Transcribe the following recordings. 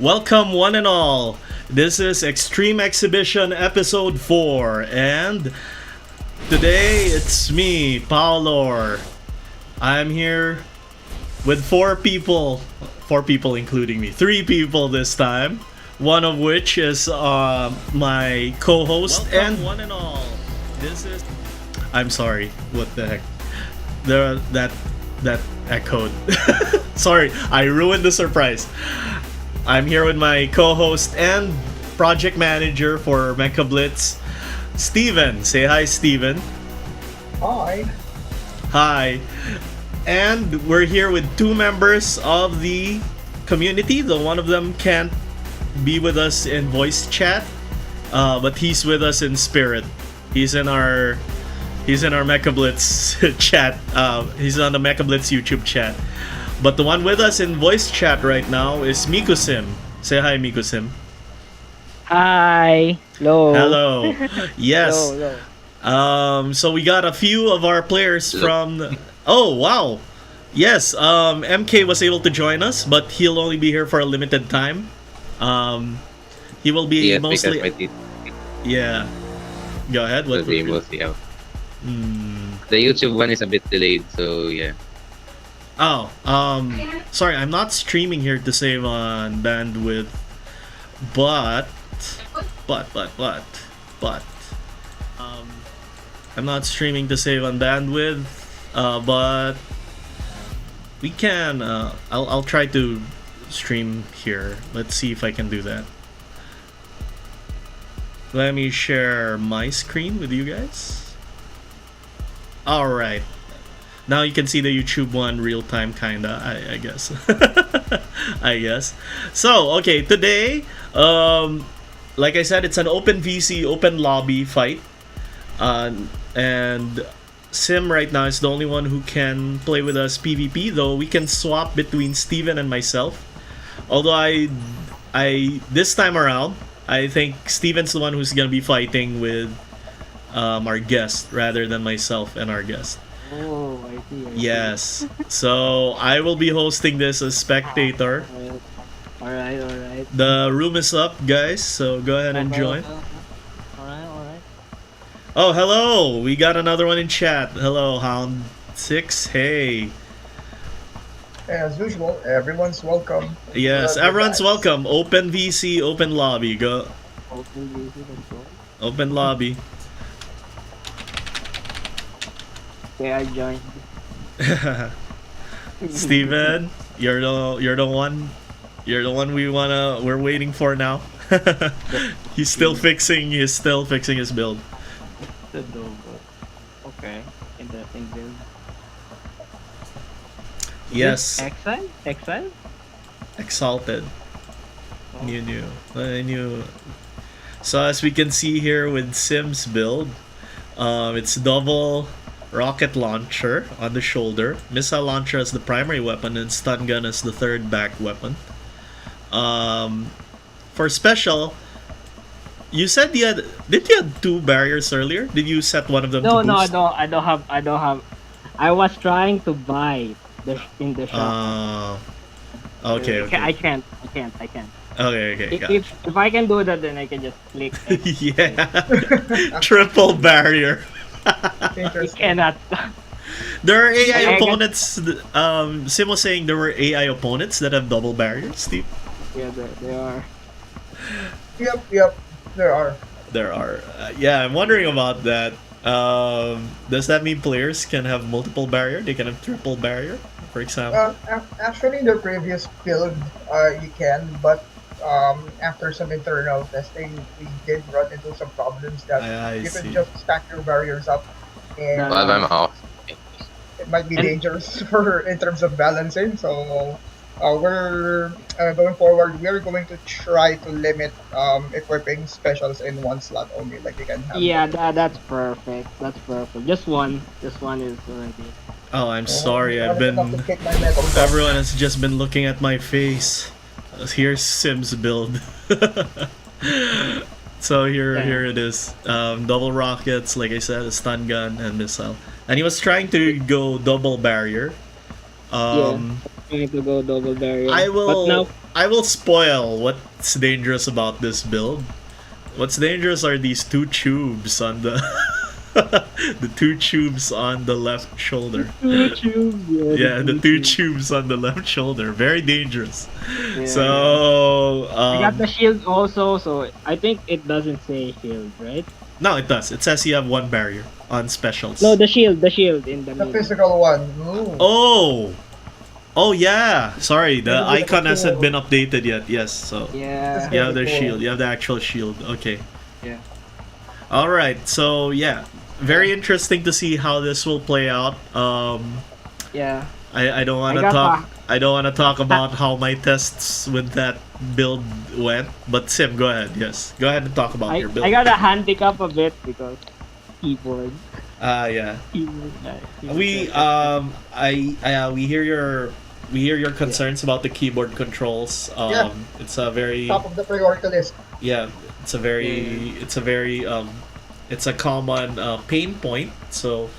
Welcome, one and all. This is Extreme Exhibition Episode 4, and today it's me, Paolor. I'm here with four people including me. Three people this time, one of which is my co-host. Welcome, and one and all. This is. I'm sorry, what the heck? That echoed. Sorry, I ruined the surprise. I'm here with my co-host and project manager for Mecha Blitz, Steven. Say hi, Steven. Hi. Hi. And we're here with two members of the community. Though one of them can't be with us in voice chat, but he's with us in spirit. He's in our MechaBlitz chat. He's on the MechaBlitz YouTube chat. But the one with us in voice chat right now is Mikusim. Say hi, Mikusim. Hi. Hello. Hello. Yes. Hello. So we got a few of our players from. Oh wow. Yes. MK was able to join us, but he'll only be here for a limited time. He will be Yes, mostly. because my Yeah. Go ahead. What? they mostly out. Hmm. The YouTube one is a bit delayed, so yeah. Oh, sorry, I'm not streaming here to save on bandwidth, but, I'm not streaming to save on bandwidth, but we can, I'll try to stream here. Let's see if I can do that. Let me share my screen with you guys. Alright. Now you can see the YouTube one real time, kinda. I guess. I guess. So okay, today, like I said, it's an open VC, open lobby fight, and Sim right now is the only one who can play with us PvP. Though we can swap between Steven and myself. Although I this time around, I think Steven's the one who's gonna be fighting with our guest rather than myself and our guest. Oh, I see. Yes. So I will be hosting this as spectator. Alright. The room is up, guys, so go ahead and join. Alright. Oh, hello! We got another one in chat. Hello, Hound6. Hey. As usual, everyone's welcome. Yes, everyone's welcome. Open VC, open lobby. Go. Open lobby. Okay, I joined. Steven, you're the one we're waiting for now. He's still fixing his build. The logo. Okay. Interesting build. Yes. Exile? Exalted. New. So as we can see here with Sim's build, it's double rocket launcher on the shoulder, missile launcher as the primary weapon, and stun gun as the third back weapon. For special, you said did you have two barriers earlier? Did you set one of them No, to no, boost? I don't have. I was trying to buy in the shop. Okay. I can't. Okay, got it. If I can do that, then I can just click. Yeah. Triple barrier. You Interesting. cannot. There are AI I guess- opponents. Sim was saying there were AI opponents that have double barriers, Steve. Yeah, they are. Yep, there are. There are. Yeah, I'm wondering about that. Does that mean players can have multiple barrier? They can have triple barrier, for example? Actually, in the previous build, you can, but after some internal testing, we did run into some problems that I you see. can just stack your barriers up, and No. Well, I'm off. it might be And- dangerous in terms of balancing. So we're going forward. We're going to try to limit equipping specials in one slot only. Like you can have. Yeah, that's perfect. Just one is already. Oh, I'm sorry. I haven't enough to kick my metal box. Everyone has just been looking at my face. Here's Sim's build. So here it is. Double rockets, like I said, a stun gun and missile. And he was trying to go double barrier. Trying to go double barrier. I will. But now, I will spoil what's dangerous about this build. What's dangerous are these two tubes on the the two tubes on the left shoulder. Yeah, the two tubes on the left shoulder. Very dangerous. Yeah. So I got the shield also, so I think it doesn't say shield, right? no, it does. It says you have one barrier on specials. No, the shield in the The middle. physical one. Ooh. Oh. Oh yeah. Sorry, the Yeah, icon that's hasn't cool. been updated yet. Yes. So Yeah. you have the Cool. shield. You have the actual shield. Okay. Yeah. All right. So yeah, very interesting to see how this will play out. Yeah. I don't want I to got talk. I don't want to talk about how my tests with that build went. But Sim, go ahead. Yes, go ahead and talk about your build. I got a handicap a bit because keyboard. Yeah. Keyboard. We we hear your concerns about the keyboard controls. Yeah. It's a very Top of the priority list. yeah. It's a very it's a common pain point. So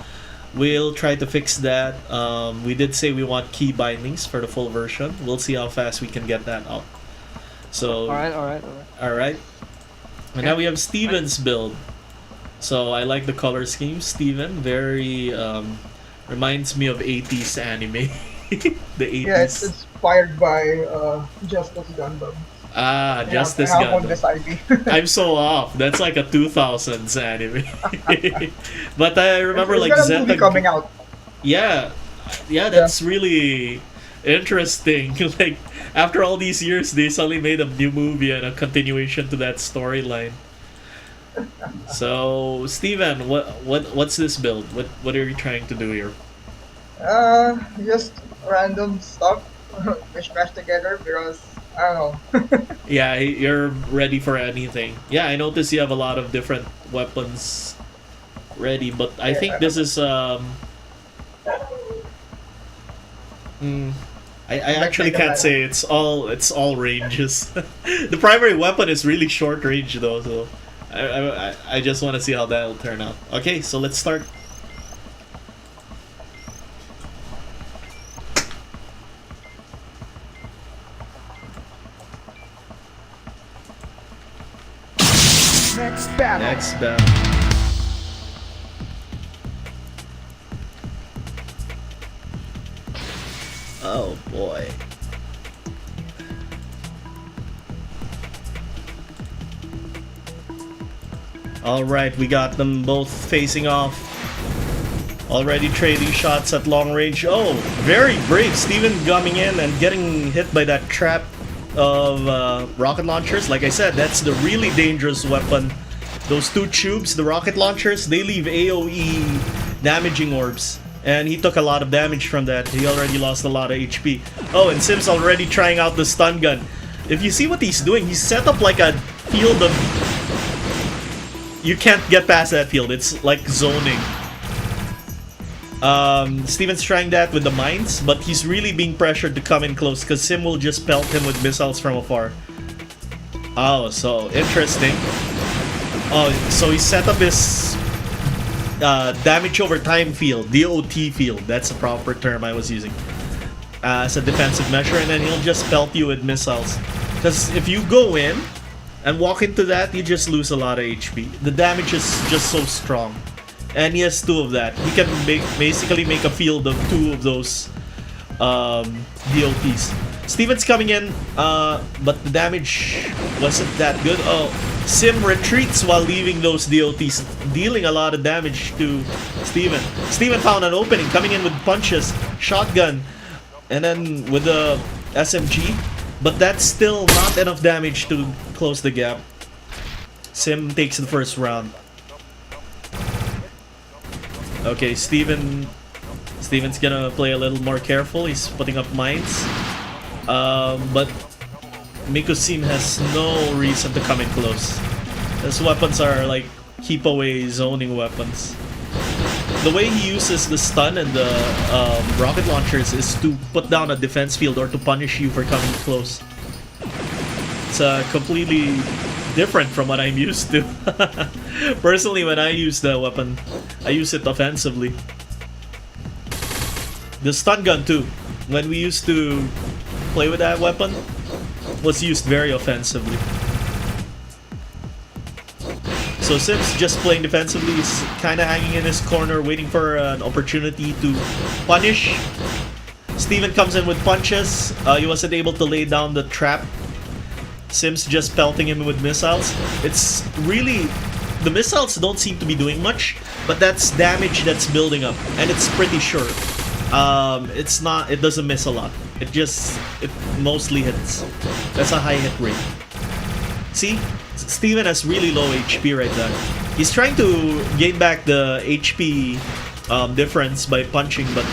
we'll try to fix that. We did say we want key bindings for the full version. We'll see how fast we can get that out. So all right. And now we have Steven's build. So I like the color scheme. Steven, very reminds me of 80s anime. The 80s. Yeah, it's inspired by Justice Gundam. Justice I have one Gundam. beside me. I'm so off. That's like a 2000s anime. But I remember There's like got a Zeta. movie coming out. Yeah, that's really interesting. Like after all these years, they suddenly made a new movie and a continuation to that storyline. So, Steven, what's this build? What are you trying to do here? Just random stuff mishmashed together because I don't know. Yeah, you're ready for anything. Yeah, I noticed you have a lot of different weapons ready, but I think this is I actually can't say it's all ranges. The primary weapon is really short range though, so I just want to see how that'll turn out. Okay, so let's start. Next battle. Next battle. Oh boy. Alright, we got them both facing off. Already trading shots at long range. Oh, very brave. Steven coming in and getting hit by that trap of rocket launchers. Like I said, that's the really dangerous weapon. Those two tubes, the rocket launchers, they leave AoE damaging orbs. And he took a lot of damage from that. He already lost a lot of HP. Oh, and Sim's already trying out the stun gun. If you see what he's doing, he's set up like a field of... You can't get past that field. It's like zoning. Steven's trying that with the mines, but he's really being pressured to come in close because Sim will just pelt him with missiles from afar. Oh, so interesting. Oh, so he set up his damage over time field, DOT field. That's the proper term I was using. As a defensive measure, and then he'll just pelt you with missiles. Because if you go in and walk into that, you just lose a lot of HP. The damage is just so strong. And he has two of that. He can basically make a field of two of those DOTs. Steven's coming in, but the damage wasn't that good. Oh, Sim retreats while leaving those DOTs, dealing a lot of damage to Steven. Steven found an opening, coming in with punches, shotgun, and then with the SMG. But that's still not enough damage to close the gap. Sim takes the first round. Okay, Steven's gonna play a little more careful. He's putting up mines. But Mikusim has no reason to come in close. His weapons are like keep away zoning weapons. The way he uses the stun and the rocket launchers is to put down a defense field or to punish you for coming close. It's completely different from what I'm used to. Personally, when I use the weapon, I use it offensively. The stun gun too. When we used to play with that weapon, was used very offensively. So Sims just playing defensively, is kind of hanging in his corner, waiting for an opportunity to punish. Steven comes in with punches. He wasn't able to lay down the trap. Sims just pelting him with missiles. It's really... The missiles don't seem to be doing much, but that's damage that's building up, and it's pretty sure. It's not... It doesn't miss a lot. It mostly hits. That's a high hit rate. See? Steven has really low HP right there. He's trying to gain back the HP difference by punching, but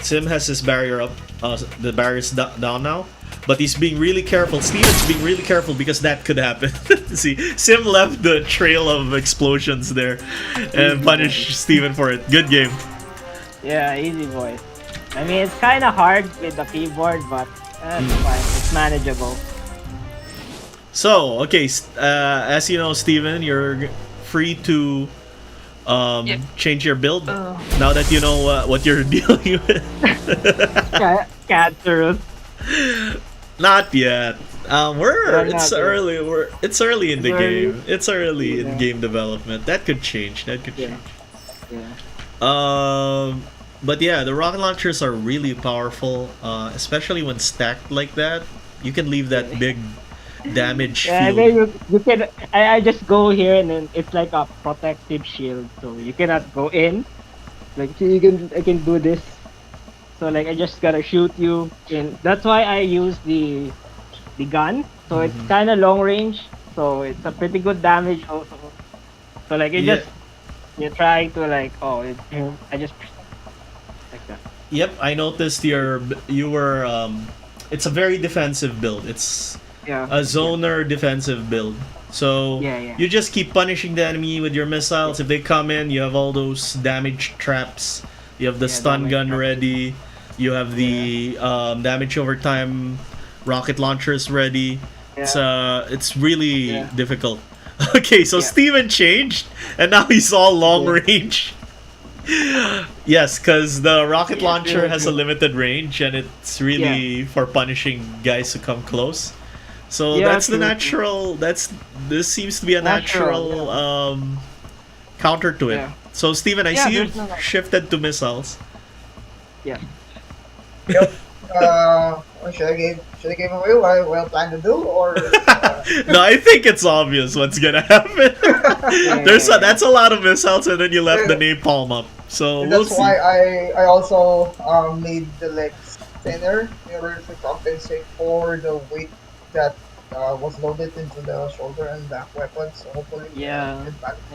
Sim has his barrier up. The barrier's down now. But he's being really careful. Steven's being really careful because that could happen. See, Sim left the trail of explosions there and punished Steven for it. Good game. Yeah, easy boy. I mean, it's kind of hard with the keyboard, but it's fine. It's manageable. So, okay, as you know, Steven, you're free to change your build now that you know what you're dealing with. Cancerous. Not yet. It's not early. It's early in the early. game. It's early in game development. That could change. That could change. Yeah. But yeah, the rocket launchers are really powerful, especially when stacked like that. You can leave that big damage Yeah, field. then you can. I just go here and then it's like a protective shield, so you cannot go in. Like so I can do this. So like I just gotta shoot you in. That's why I use the gun. So it's kind of long range. So it's a pretty good damage also. So like you're trying to like I just like that. Yep, I noticed you were it's a very defensive build. It's a zoner defensive build. So you just keep punishing the enemy with your missiles. If they come in, you have all those damage traps. You have the stun gun ready. You have the damage over time rocket launchers ready. It's really difficult. Okay, so Steven changed, and now he's all long range. Yes, because the rocket launcher has a limited range, and it's really for punishing guys who come close. So that's the natural. This seems to be a natural counter to it. So Steven, I see you shifted to missiles. Yeah. Yep. Should I give away what I plan to do, or? No, I think it's obvious what's gonna happen. That's a lot of missiles, and then you left the napalm up. So that's why I also made the legs thinner in order to compensate for the weight that was loaded into the shoulder and back weapons. So hopefully,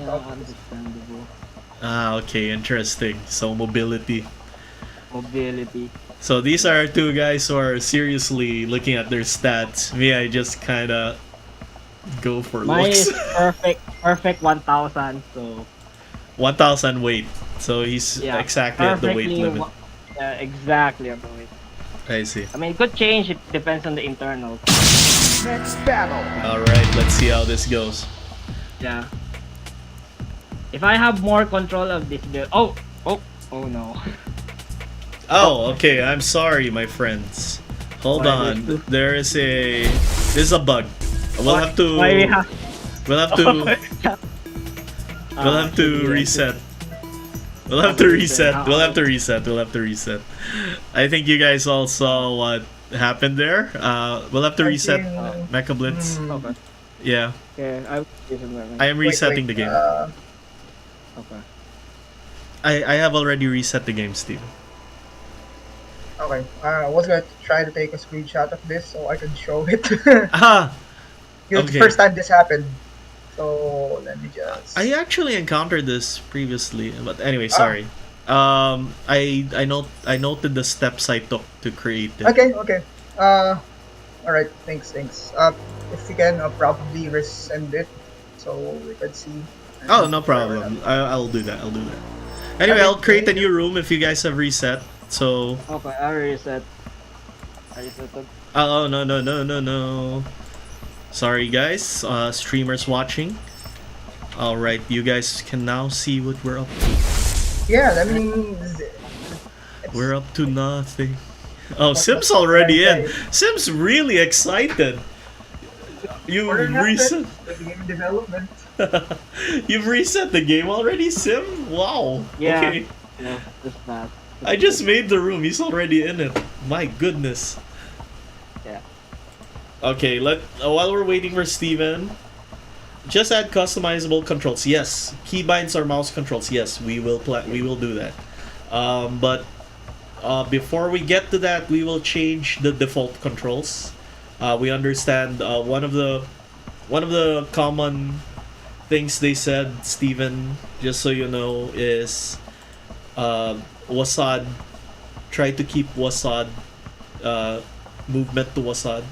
understandable. Okay, interesting. So mobility. So these are two guys who are seriously looking at their stats. Me, I just kind of go for Mine looks. is perfect 1000. So 1000 weight. So he's exactly at the weight limit. Yeah, exactly at the weight. I see. I mean, it could change. It depends on the internals. Next battle. All right, let's see how this goes. Yeah. If I have more control of this build, oh no. Oh, okay. I'm sorry, my friends. Hold on. This is a bug. We'll have to. We'll have to reset. We'll have to reset. I think you guys all saw what happened there. We'll have to reset Mecha Blitz. Okay. Yeah. Yeah, I am resetting the game. Okay. I have already reset the game, Steve. Okay. I was going to try to take a screenshot of this so I can show it. Ah. It's the first time this happened. So let me just. I actually encountered this previously, but anyway, sorry. I noted the steps I took to create it. Okay. All right. Thanks. If you can, probably resend it so we can see. Oh, no problem. I'll do that. Anyway, I'll create a new room if you guys have reset. So. Okay, I reset. I reset. Oh no. Sorry guys, streamers watching. Alright, you guys can now see what we're up to. Yeah, I mean... We're up to nothing. Oh, Sim's already in. Sim's really excited. You We're not reset. the game development. You've reset the game already, Sim? Wow. Yeah. Okay. Yeah, that's fast. I just made the room. He's already in it. My goodness. Yeah. Okay, while we're waiting for Steven, just add customizable controls. Yes, keybinds or mouse controls. Yes, we will do that. But before we get to that, we will change the default controls. We understand one of the common things they said, Steven, just so you know, is Wasad. Try to keep Wasad movement to Wasad.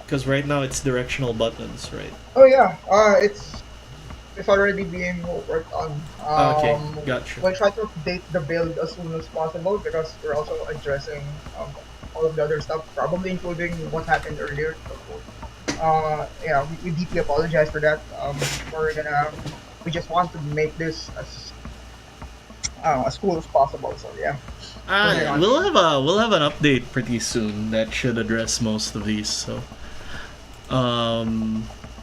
Because right now it's directional buttons, right? Oh yeah, it's already being worked on. Okay, gotcha. We'll try to update the build as soon as possible because we're also addressing all of the other stuff, probably including what happened earlier. Yeah, we deeply apologize for that. We just want to make this as cool as possible. So yeah. We'll have an update pretty soon that should address most of these. So,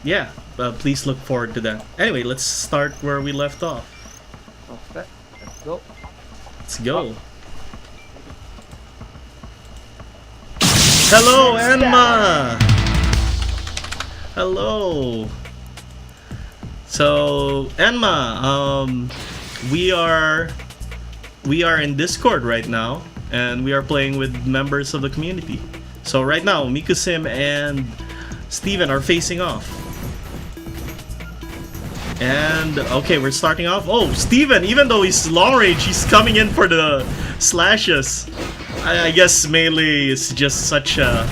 yeah, please look forward to that. Anyway, let's start where we left off. Okay, let's go. Let's go. Hello, Enma. Hello. So, Enma, we are in Discord right now, and we are playing with members of the community. So right now, Mikusim and Steven are facing off. And okay, we're starting off. Oh, Steven, even though he's long range, he's coming in for the slashes. I guess melee is just such a,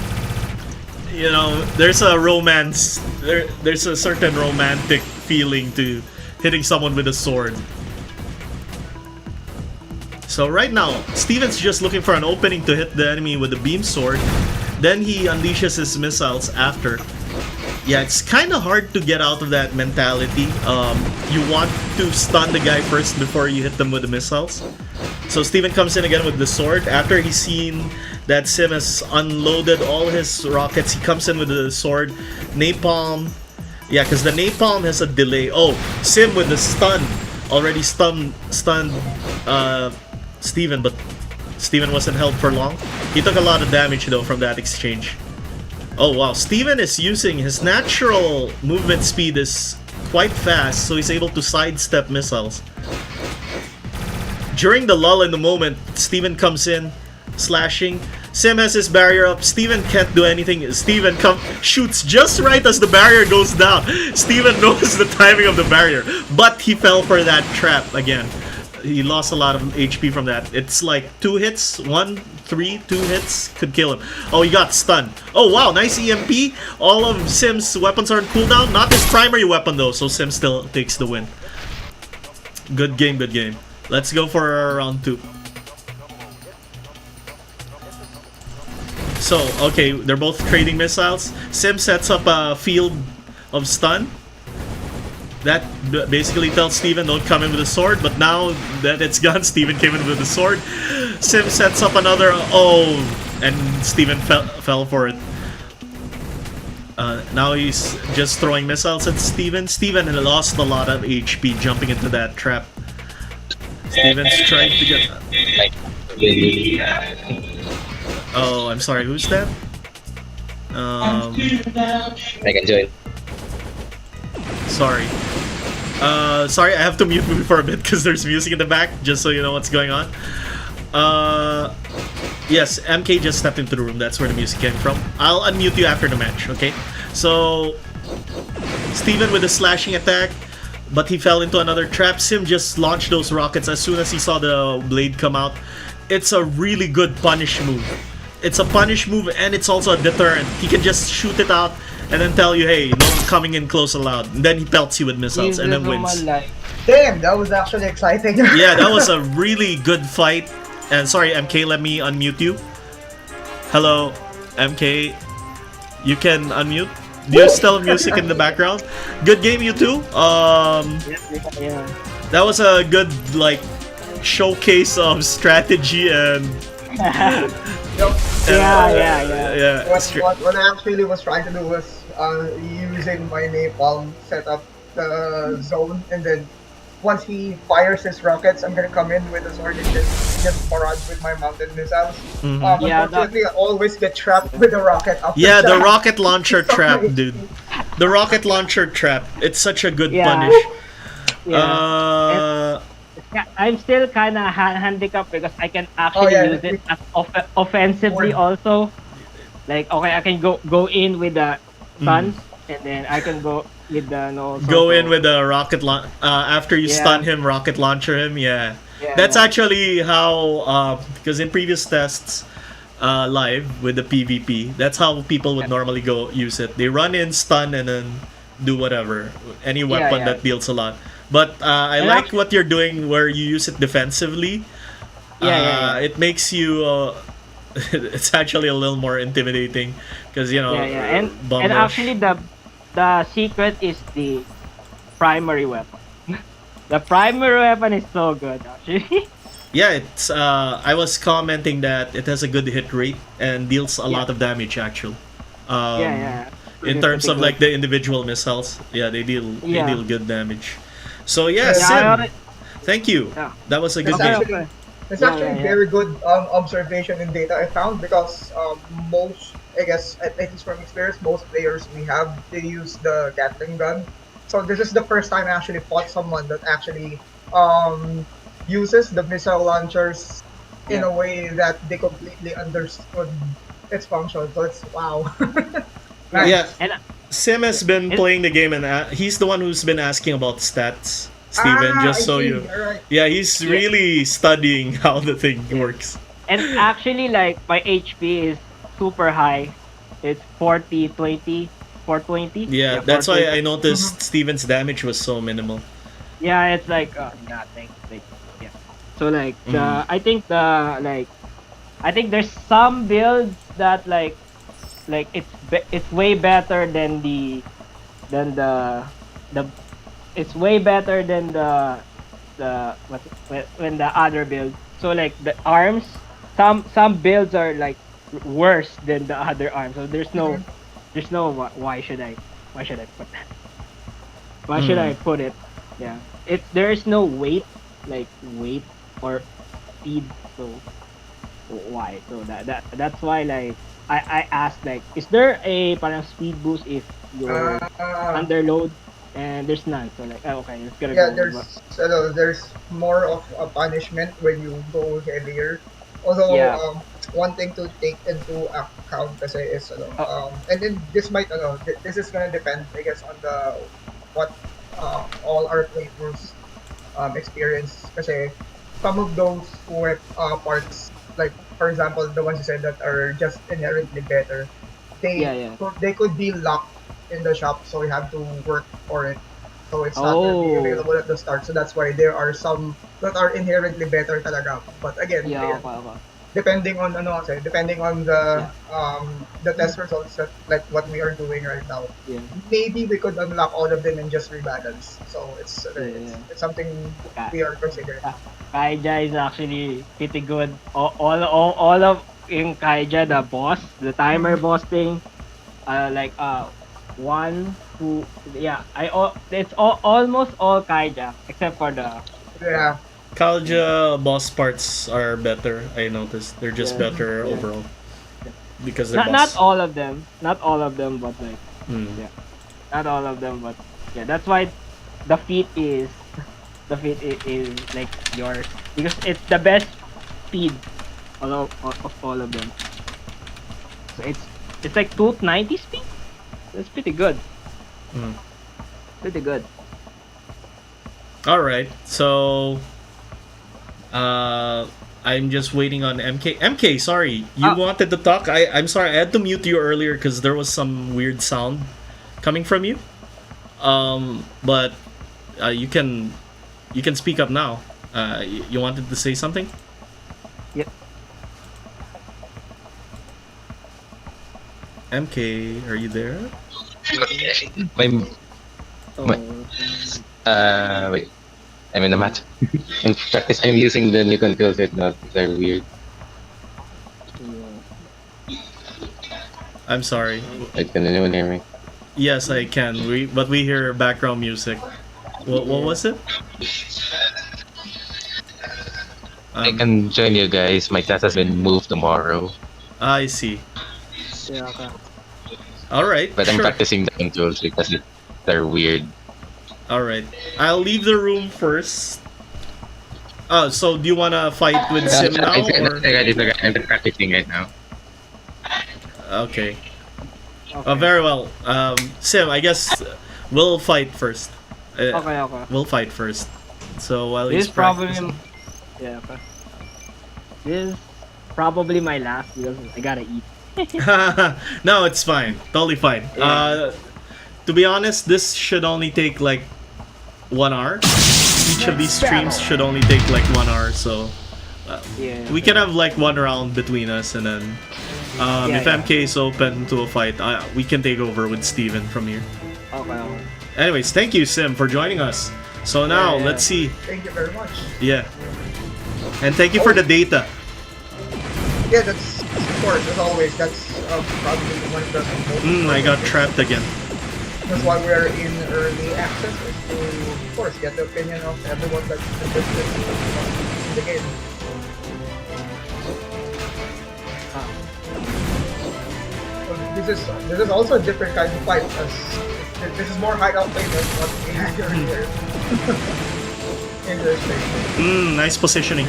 you know, there's a romance. There's a certain romantic feeling to hitting someone with a sword. So right now, Steven's just looking for an opening to hit the enemy with the beam sword. Then he unleashes his missiles after. Yeah, it's kind of hard to get out of that mentality. You want to stun the guy first before you hit them with the missiles. So Steven comes in again with the sword. After he's seen that Sim has unloaded all his rockets, he comes in with the sword. Napalm. Yeah, because the napalm has a delay. Oh, Sim with the stun. Already stunned Steven, but Steven wasn't held for long. He took a lot of damage though from that exchange. Oh wow, Steven is using his natural movement speed is quite fast, so he's able to sidestep missiles. During the lull in the moment, Steven comes in, slashing. Sim has his barrier up. Steven can't do anything. Steven shoots just right as the barrier goes down. Steven knows the timing of the barrier, but he fell for that trap again. He lost a lot of HP from that. It's like 2 hits, 1, 3, 2 hits could kill him. Oh, he got stunned. Oh wow, nice EMP. All of Sim's weapons are on cooldown. Not his primary weapon though, so Sim still takes the win. Good game, good game. Let's go for round 2. So, okay, they're both trading missiles. Sim sets up a field of stun. That basically tells Steven don't come in with a sword, but now that it's gone, Steven came in with a sword. Sim sets up another, oh, and Steven fell for it. Now he's just throwing missiles at Steven. Steven lost a lot of HP jumping into that trap. Steven's trying to get... Oh, I'm sorry, who's that? I can join. Sorry. Sorry, I have to mute me for a bit because there's music in the back, just so you know what's going on. Yes, MK just stepped into the room. That's where the music came from. I'll unmute you after the match, okay? So, Steven with a slashing attack, but he fell into another trap. Sim just launched those rockets as soon as he saw the blade come out. It's a really good punish move. It's a punish move and it's also a deterrent. He can just shoot it out and then tell you, hey, no one's coming in close allowed. And then he pelts you with missiles and then wins. Damn, that was actually exciting. Yeah, that was a really good fight. And sorry, MK, let me unmute you. Hello, MK. You can unmute. Do you still have music in the background? Good game, you two. Yeah. That was a good, like, showcase of strategy and Yup. Yeah. What I actually was trying to do was using my napalm set up the zone, and then once he fires his rockets, I'm gonna come in with a sword and just barrage with my mountain missiles. Mhm. Yeah, Unfortunately, I always get trapped with a rocket after Yeah, the that. rocket launcher So trap, my dude. The rocket launcher trap. It's such a good Yeah. punish. Yeah. Yeah, I'm still kind of handicapped because I can actually yeah, use it as offensively Mm. also. Like, okay, I can go in with the Mm. stuns, and then I can go with the no. Go in with the rocket after you stun Yeah. him, rocket launcher him. Yeah, that's Yeah. actually how. Because in previous tests, live with the PvP, that's how people would normally go use it. They run in, stun, and then do whatever, any weapon Yeah. that deals a lot. But I And like what you're doing where you use it defensively. Yeah. It makes you. It's actually a little more intimidating because Yeah. bum And rush. actually the secret is the primary weapon. The primary weapon is so good actually. Yeah, it's. I was commenting that it has a good hit rate and deals a lot of damage actually. Yeah. In Pretty- terms pretty of good. like the individual missiles, yeah, they Yeah. deal good damage. So yeah, Yeah, Yeah, Sim, I already, thank you. yeah. That was a good That's game. actually that's Yeah, actually yeah. very good observation and data I found because most, I guess, at least from experience, most players we have, they use the Gatling gun. So this is the first time I actually fought someone that actually uses the missile launchers in Yeah. a way that they completely understood its function. So it's wow. Yeah, Nice. And Sim has been it, playing the game and he's the one who's been asking about stats. Steven, I just so see. you. Alright. Yeah, he's Yeah. really studying how the thing works. and actually, like, my HP is super high. It's 40-20, 420. Yeah, that's why 420. I noticed Steven's damage was so minimal. Yeah, it's like nothing. Like, yeah. So like Mm. I think there's some builds that like it's way better than the it's way better than when the other build. So like the arms, some builds are like worse than the other arms. So there's no why should I put that? Why should I Mm. put it? Yeah, there is no weight or speed. So why? So that's why like I asked like, is there a parang speed boost if you're under load? And there's none. So like, okay, it's gonna Yeah, go. there's more of a punishment when you go heavier. Although Yeah. one thing to take into account kasi is and then this might this is gonna depend, I guess, on the what all our playthroughs experience kasi some of those parts, like for example the ones you said that are just inherently better, Yeah. they could be locked in the shop, so you have to work for it. So it's not going to be Oh. available at the start. So that's why there are some that are inherently better talaga. But again, Yeah. again, Okay. depending on depending on the test results that like what we are doing right now, Yeah. maybe we could unlock all of them and just rebalance. So Yeah. it's something we are considering. Kaija is actually pretty good. All of in Kaija, the boss, the timer boss thing, like 1, 2, yeah. It's almost all Kaija except for the Yeah. Kalja boss parts are better. I noticed they're just Yeah. better Yeah. overall because they're not boss. all of them, but like Mm. yeah, not all of them, but yeah. That's why the feat is is like yours because it's the best speed of all of them. So it's like 290 speed. That's pretty good. Mm. Pretty good. All right, so I'm just waiting on MK. MK, sorry, you wanted to talk. I'm sorry, I had to mute you earlier because there was some weird sound coming from you. But you can speak up now. You wanted to say something? Yep. MK, are you there? My, So, wait. I'm in the match. In practice, I'm using the new controls right now. They're weird. I'm sorry. Wait, can anyone hear me? Yes, I can. But we hear background music. What was it? I can join you guys. My class has been moved tomorrow, I see. Yeah, okay. All right. but I'm Sure. practicing the controls because they're weird. All right. I'll leave the room first. Oh, so do you wanna fight with Sim now or? I'm practicing right now. Okay. Okay. Very well. Sim, I guess we'll fight first. Okay. We'll fight first. So while This he's is probably practicing. yeah. Okay. This is probably my last because I gotta eat. No, it's fine. Totally fine. Yeah. To be honest, this should only take like 1 hour. Each of these streams should only take like 1 hour, so Yeah. we can have like 1 round between us, and then if Yeah. MK is open to a fight, we can take over with Steven from here. Okay. Anyways, thank you, Sim, for joining us. So now, Yeah. let's see. Thank you very much. Yeah. And thank you for the data. Yeah, that's of course as always. That's probably one of the most. I got trapped again. That's why we're in early access, is to, of course, get the opinion of everyone that's interested in the game. So this is also a different kind of fight, because this is more hideout play than what we had earlier. Interesting. Nice positioning.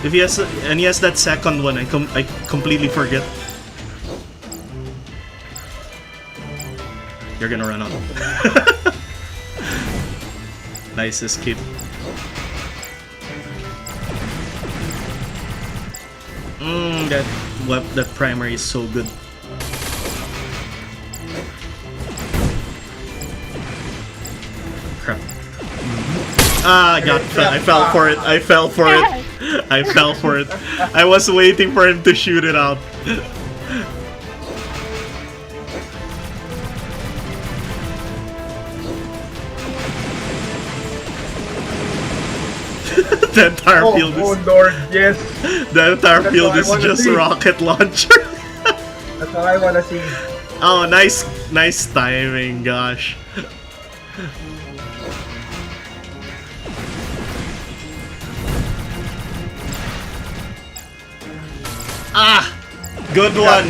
If he has that second one, I completely forget. You're gonna run out. Nice escape. That primary is so good. Crap. I fell for it. I fell for it. I fell for it. I was waiting for him to shoot it out. The entire field Oh is Lord, yes. the entire That's field what I is wanna just see. rocket launcher. That's what I wanna see. Oh, nice timing, gosh. Good one.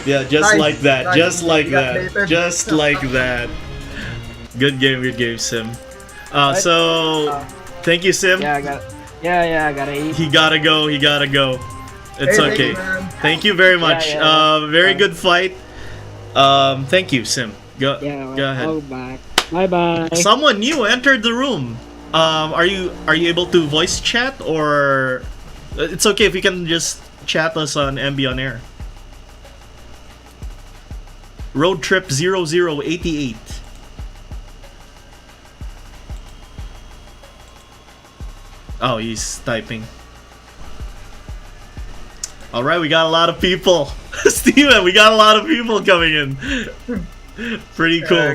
Yeah, just Nice, like that. nice. Just like Yeah, that. Nathan. Just like that. Good game, Sim. So thank you, Sim. Yeah, I got. Yeah, I gotta eat. He gotta go. It's Hey, okay. man. Thank you very much. Yeah. Very good fight. Thank you, Sim. Go ahead. Oh, back. Bye. Someone new entered the room. Are you able to voice chat, or it's okay if you can just chat us on MB on air. Road trip 0088. Oh, he's typing. All right, we got a lot of people. Steven, we got a lot of people coming in. Pretty cool.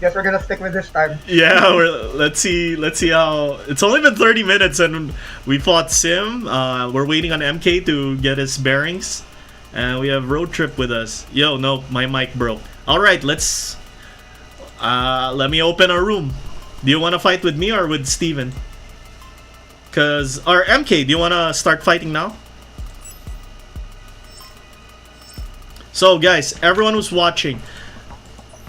Guess we're gonna stick with this time. Yeah, let's see how. It's only been 30 minutes and we fought Sim. We're waiting on MK to get his bearings, and we have Road Trip with us. Yo, no, my mic broke. All right, let's. Let me open our room. Do you want to fight with me or with Steven? Or MK, do you want to start fighting now? So guys, everyone who's watching,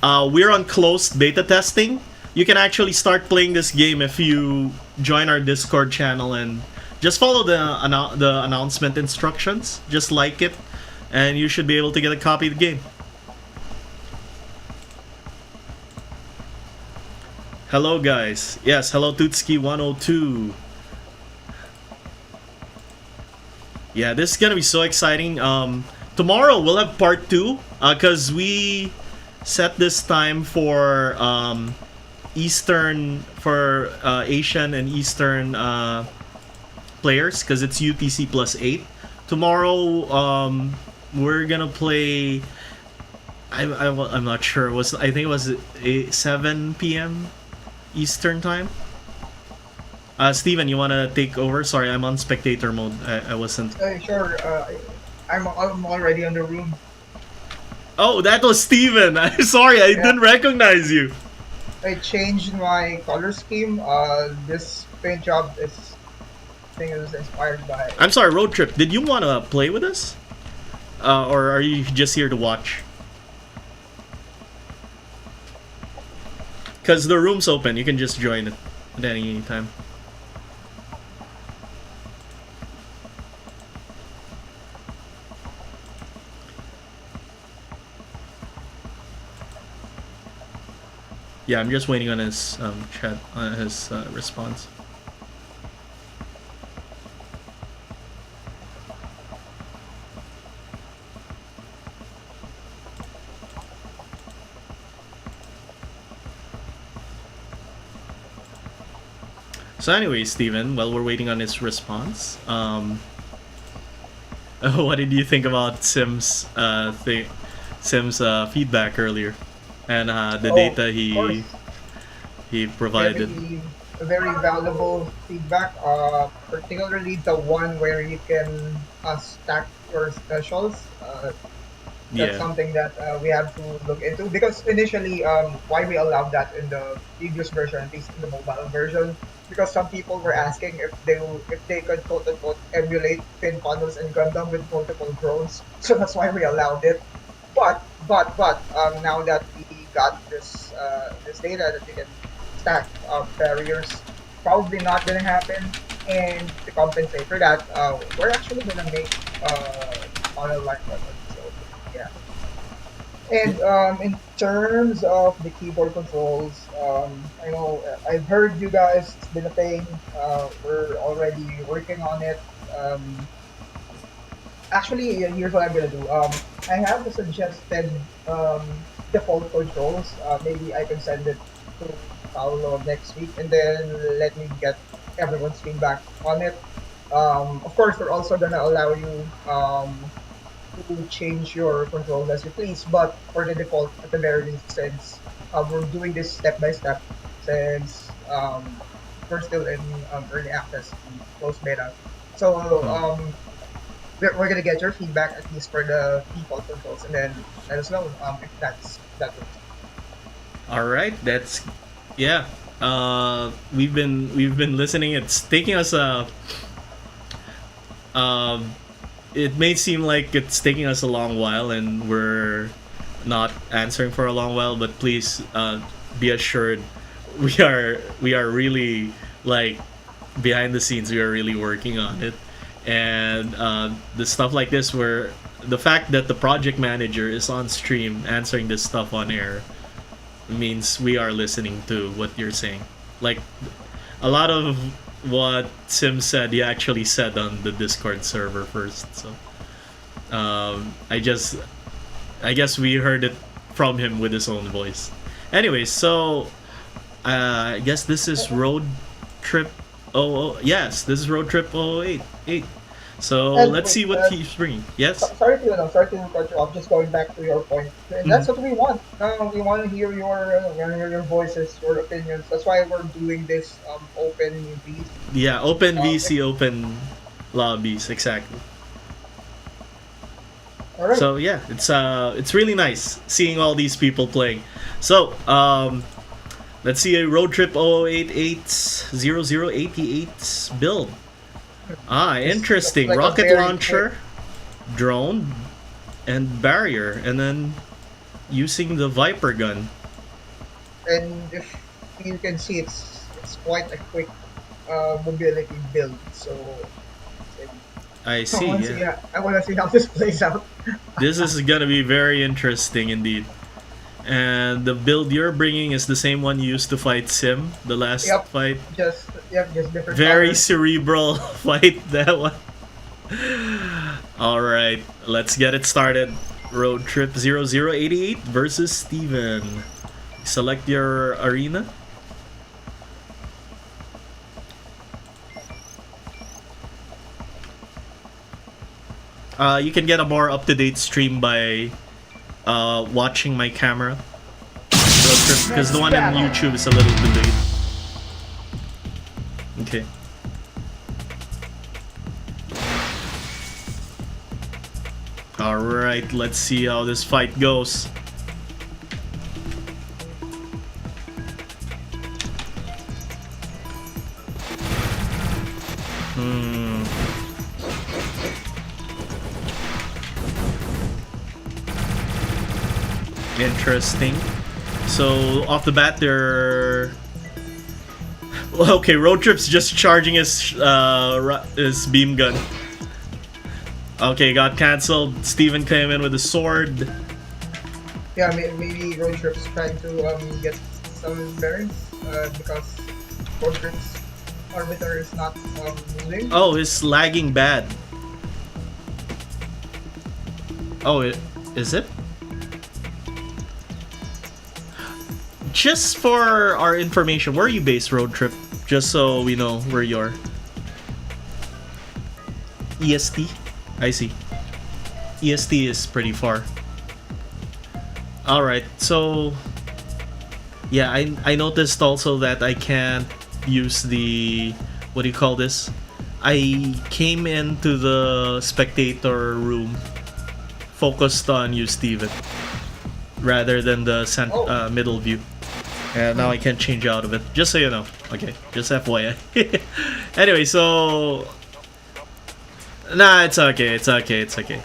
we're on closed beta testing. You can actually start playing this game if you join our Discord channel and just follow the announcement instructions. Just like it, and you should be able to get a copy of the game. Hello guys. Yes, hello Tutski102. Yeah, this is gonna be so exciting. Tomorrow we'll have part 2, because we set this time for Eastern, for Asian and Eastern players, because it's UTC +8. Tomorrow we're gonna play. I'm not sure. I think it was 7 p.m. Eastern time. Steven, you wanna take over? Sorry, I'm on spectator mode. I wasn't. Sure. I'm already on the room. Oh, that was Steven. I'm sorry, I didn't recognize you. I changed my color scheme. This paint job is thing is inspired by. I'm sorry, Road Trip. Did you want to play with us? Or are you just here to watch? Because the room's open. You can just join it at any time. Yeah, I'm just waiting on his chat, on his response. So anyway, Steven, while we're waiting on his response, what did you think about Sim's feedback earlier, and the data he provided? Very valuable feedback. Particularly the one where you can stack your specials. That's something that we have to look into, because initially, why we allowed that in the previous version, at least in the mobile version, because some people were asking if they could quote unquote emulate pin funnels and Gundam with multiple drones. So that's why we allowed it. But now that we got this data that we can stack barriers, probably not gonna happen. And to compensate for that, we're actually gonna make funnel like weapons. Yeah. And in terms of the keyboard controls, I know I've heard you guys, it's been a pain. We're already working on it. Actually, here's what I'm gonna do. I have the suggested default controls. Maybe I can send it to Paolo next week, and then let me get everyone's feedback on it. Of course, we're also gonna allow you to change your controls as you please, but for the default, at the very least, since we're doing this step by step, since we're still in early access, closed beta. So we're gonna get your feedback at least for the default controls, and then let us know if that works. All right, that's yeah. We've been listening. It's taking us it may seem like it's taking us a long while, and we're not answering for a long while. But please be assured, we are really, like, behind the scenes. We are really working on it, and the stuff like this, where the fact that the project manager is on stream answering this stuff on air means we are listening to what you're saying. Like, a lot of what Sim said, he actually said on the Discord server first. So I guess we heard it from him with his own voice. Anyway, so I guess this is Road Trip. Yes, this is Road Trip 088. So And let's see what he's bringing. Yes. sorry to cut you off. Just going back to your point, and that's what we want. We want to hear your voices, your opinions. That's why we're doing this open VC. Yeah, open VC, open lobbies, exactly. All right. So yeah, it's really nice seeing all these people playing. So let's see a Road Trip 0088 build. Interesting. Like Rocket launcher, drone, and barrier, and then using the Viper gun. And if you can see, it's quite a quick mobility build. So I see. I want to see how this plays out. This is gonna be very interesting indeed. And the build you're bringing is the same one you used to fight Sim, the last fight. Just different. Very colors. cerebral fight, that one. Alright, let's get it started. Road Trip 0088 versus Steven. Select your arena. You can get a more up-to-date stream by watching my camera, because the one on YouTube is a little delayed. Okay. Alright, let's see how this fight goes. Interesting. So off the bat, they're okay. Road Trip's just charging his beam gun. Okay, got cancelled. Steven came in with a sword. Yeah, maybe Road Trip's trying to get some bearings because Road Trip's orbiter is not moving. Oh, it's lagging bad. Oh, is it? Just for our information, where are you based, Road Trip? Just so we know where you are. EST? I see. EST is pretty far. Alright, so... yeah, I noticed also that I can't use the... what do you call this? I came into the spectator room focused on you, Steven, rather than the middle view. And now I can't change out of it. Just so you know. Okay, just FYI. Anyway, so... nah, it's okay, it's okay, it's okay.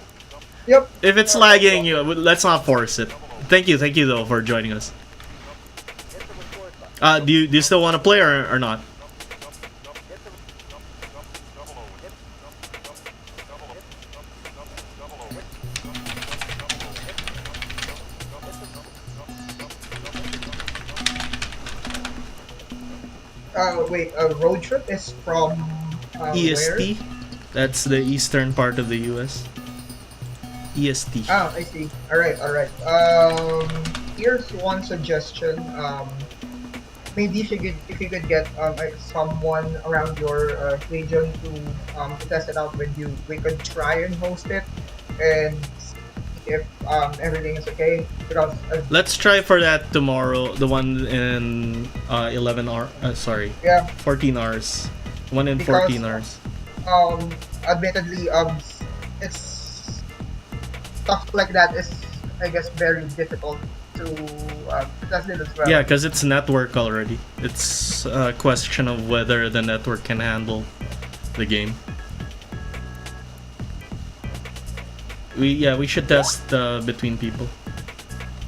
Yep. If it's lagging, let's not force it. Thank you though for joining us. Do you still want to play or not? Wait, Road Trip is from EST? where? That's the eastern part of the US. EST. Ah, I see. Alright. Here's one suggestion. Maybe if you could get someone around your region to test it out with you, we could try and host it and see if everything is okay. Because let's try for that tomorrow. The one in 11 hours. Sorry. Yeah. 14 hours. One in Because, 14 hours. Admittedly, it's stuff like that is, I guess, very difficult to test it as well. Yeah, because it's network already. It's a question of whether the network can handle the game. We should test between people.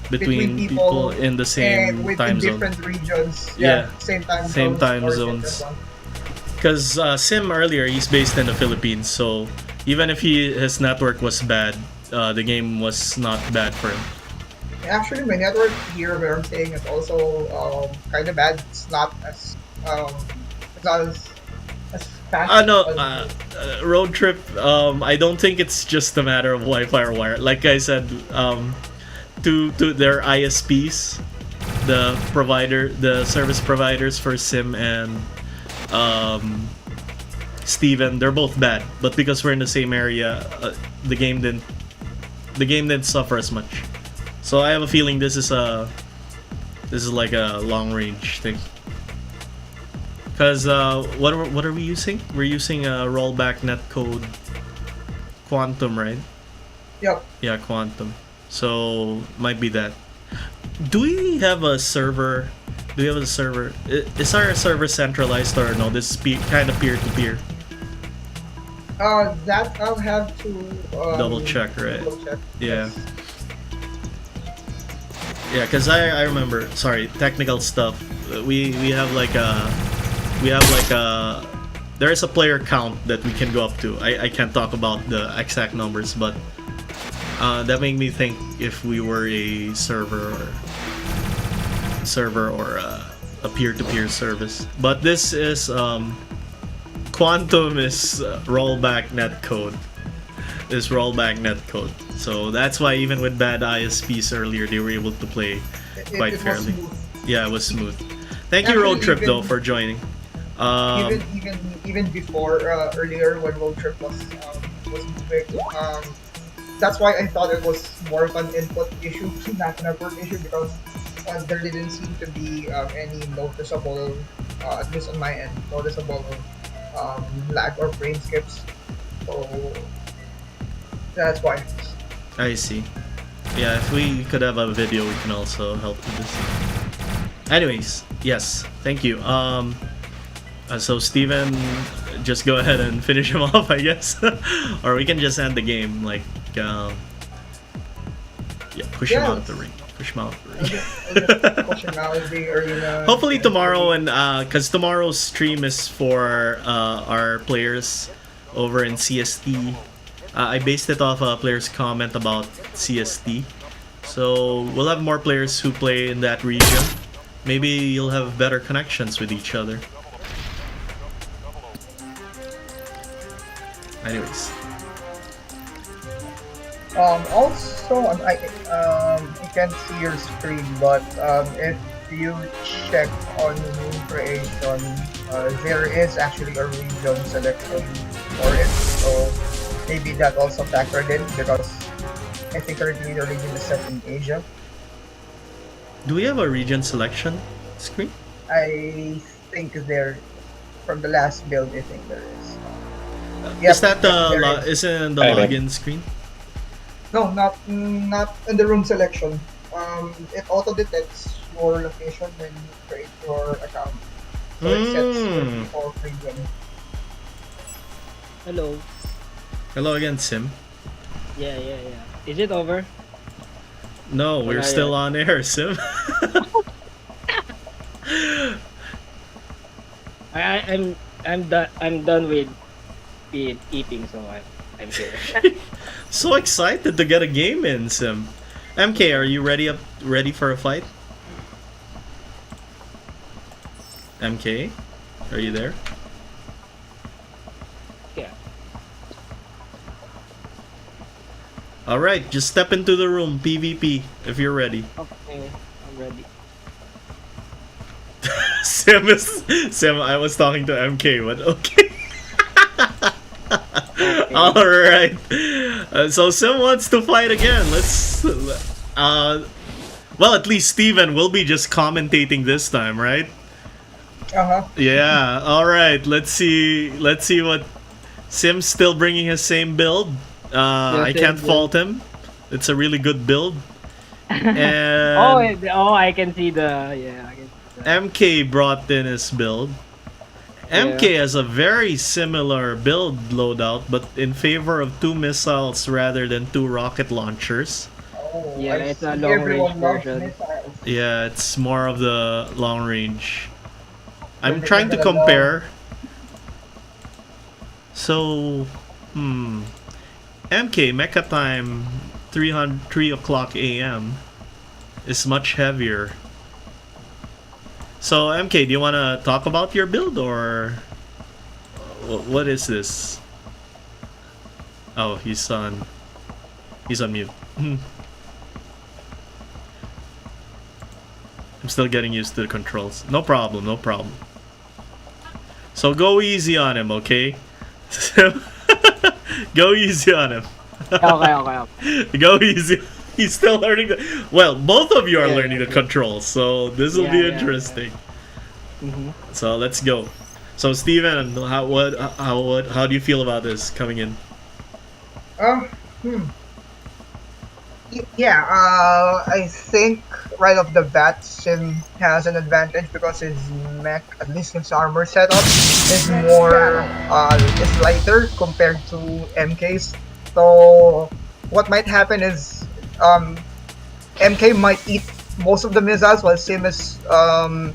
Between people in the same and time zone. different regions. Yeah, same time same zones. time or zones. different ones. Because Sim earlier, he's based in the Philippines, so even if his network was bad, the game was not bad for him. Actually, my network here, where I'm staying, is also kind of bad. It's not as fast. No, Road Trip. I don't think it's just a matter of Wi-Fi or wire. Like I said, to their ISPs, the service providers for Sim and Steven, they're both bad. But because we're in the same area, the game didn't suffer as much. So I have a feeling this is like a long range thing. Cause what are we using? We're using a rollback netcode Quantum, right? Yep. Yeah, Quantum. So might be that. Do we have a server? Do we have a server? Is our server centralized or no? This is kind of peer to peer. That I'll have to Double check, right? Double check. Yeah. Yeah, cause I remember. Sorry, technical stuff. We have like a there is a player count that we can go up to. I can't talk about the exact numbers, but that made me think if we were a server or a peer-to-peer service. But this is Quantum is rollback netcode. This rollback netcode. So that's why even with bad ISPs earlier, they were able to play quite it fairly. Was smooth. Yeah, it was smooth. Thank you, Actually, Road Trip, even- though, for joining. Even before earlier when Road Trip was moving, that's why I thought it was more of an input issue, not a network issue, because there didn't seem to be any noticeable, at least on my end, noticeable lag or frame skips. So that's why. I see. Yeah, if we could have a video, we can also help with this. Anyways, yes, thank you. So Steven, just go ahead and finish him off, I guess. Or we can just end the game, like, yeah, push him out of the ring. Push him out of the ring. Push him out of the arena. Hopefully tomorrow, and because tomorrow's stream is for our players over in CST. I based it off a player's comment about CST. So we'll have more players who play in that region. Maybe you'll have better connections with each other. Anyways. Also, I can't see your screen, but if you check on room creation, there is actually a region selection for it. So maybe that also factored in because I think currently the region is set in Asia. Do we have a region selection screen? I think there, from the last build, I think there is. Is that there is it in the Okay. login screen? No, not in the room selection. It auto detects your location when you create your account. So it sets your default region. Hello. Hello again, Sim. Yeah. Is it over? No, we're Not still yet. on air, Sim. I'm done with eating, so I'm here. So excited to get a game in, Sim. MK, are you ready for a fight? MK, are you there? Yeah. All right, just step into the room, PvP, if you're ready. Okay, I'm ready. Sim, I was talking to MK, but okay. Okay. All right. So Sim wants to fight again. Let's. Well, at least Steven will be just commentating this time, right? Yeah. All right. Let's see. Let's see what Sim's still bringing his same build. I same can't build. fault him. It's a really good build. And I can see the I can see the, MK brought in his build. MK has a very similar build loadout, but in favor of 2 missiles rather than 2 rocket launchers. Oh, Yeah, I it's a see long everyone range loves version. missiles. Yeah, it's more of the long range. I'm They're trying to gonna love- compare. So, MK Mecha Time 3 o'clock AM is much heavier. So MK, do you want to talk about your build or what is this? Oh, he's on mute. I'm still getting used to the controls. No problem, no problem. So go easy on him, okay? Go easy on him. okay. Go easy. He's still learning the. Well, both of you are Yeah, learning the controls, so this will be interesting. Mm-hmm. So let's go. So Steven, how do you feel about this coming in? Yeah, I think right off the bat, Sim has an advantage because his mech, at least his armor setup, is more, is lighter compared to MK's. So what might happen is, MK might eat most of the missiles while Sim is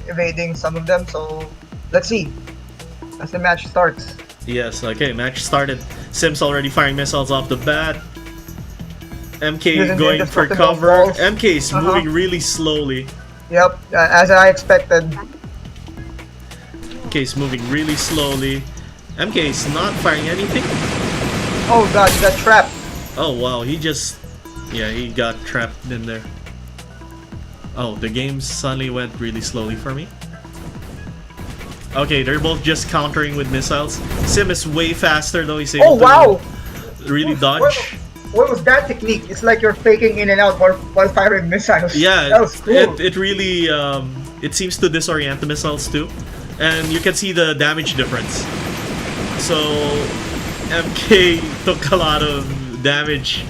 evading some of them. So let's see as the match starts. Yes. Okay. Match started. Sim's already firing missiles off the bat. MK Using the going for indestructible cover. balls. MK is moving really slowly. Yep, as I expected. MK is moving really slowly. MK is not firing anything. Oh god, he got trapped. Oh wow, he got trapped in there. Oh, the game suddenly went really slowly for me. Okay, they're both just countering with missiles. Sim is way faster though, he's able Oh wow! to really dodge. What was that technique? It's like you're faking in and out while firing missiles. Yeah, that was cool. it really it seems to disorient the missiles too. And you can see the damage difference. So MK took a lot of damage